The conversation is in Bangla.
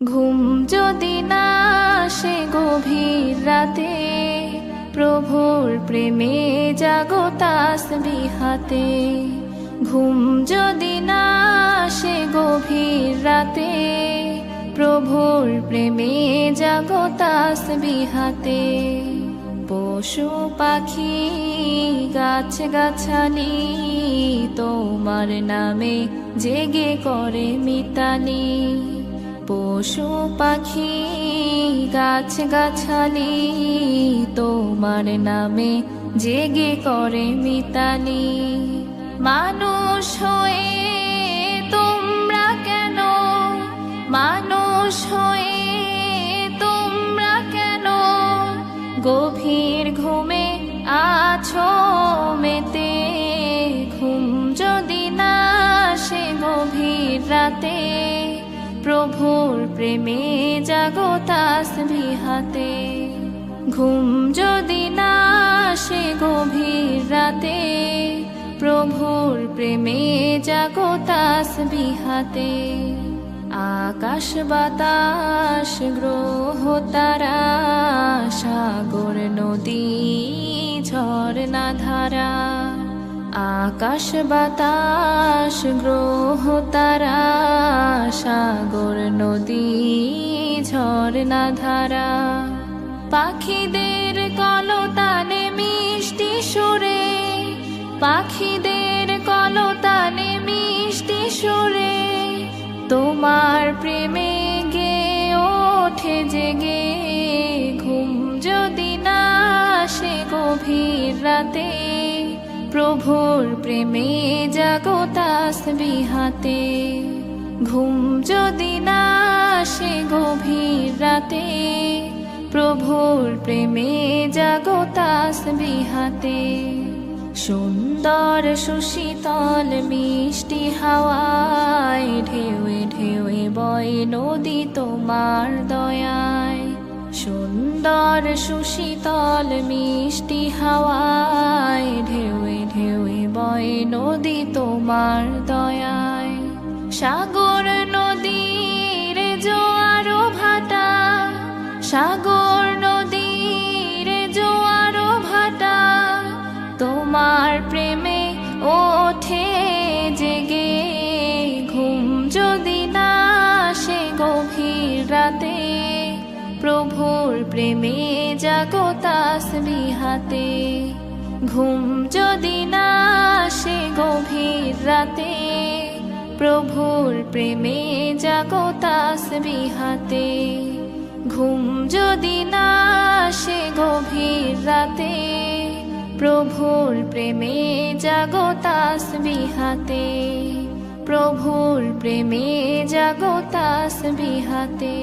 ঘুম যদি না আসে গভীর রাতে, প্রভুর প্রেমে জাগো তাসবিহাতে। ঘুম যদি না আসে গভীর রাতে, প্রভুর প্রেমে জাগো তাসবিহাতে। পশু পাখি গাছ গাছালি তোমার নামে জেগে করে মিতালি। পশু পাখি গাছ গাছালি তোমার নামে জেগে করে মিতালি। মানুষ হয়ে তোমরা কেন, মানুষ হয়ে তোমরা কেন গভীর ঘুমে আছো মেতে। ঘুম যদি না আসে গভীর রাতে, প্রভুর প্রেমে জাগো তাসবিহাতে। ঘুম যদি না আসে গভীর রাতে, প্রভুর প্রেমে জাগো তাসবিহাতে। আকাশ বাতাস গ্রহ তারা, সাগর নদী ঝরনা ধারা। আকাশ বাতাস গ্রহ তারা, সাগর নদী ঝরনা ধারা। পাখিদের কলতানে মিষ্টি সুরে, পাখিদের কলতানে মিষ্টি সুরে তোমার প্রেমে গে ওঠে জেগে। ঘুম যদি না আসে গভীর রাতে, প্রভুর প্রেমে জাগো তাসবিহাতে। ঘুম যদি না আসে গভীর রাতে, প্রভুর প্রেমে জাগো তাসবিহাতে। সুন্দর সুশীতল মিষ্টি হাওয়ায় ঢেউয়ে ঢেউয়ে বয় নদী তোমার দয়ায়। সুন্দর সুশীতল মিষ্টি হাওয়ায় ঢেউয়ে ঢেউয়ে বয় নদী তোমার দয়ায়। সাগর নদীর জোয়ার ভাটা, সাগর নদীর জোয়ার ভাটা তোমার প্রেমে ওঠে জেগে। ঘুম যদি না আসে গভীর রাতে, প্রভুর প্রেমে জাগো তাসবিহাতে। ঘুম যদি না আসে গভীর রাতে, প্রভুর প্রেমে জাগো তাসবিহাতে। ঘুম যদি না আসে গভীর রাতে, প্রভুর প্রেমে জাগো তাসবিহাতে। প্রভুর প্রেমে জাগো তাসবিহাতে।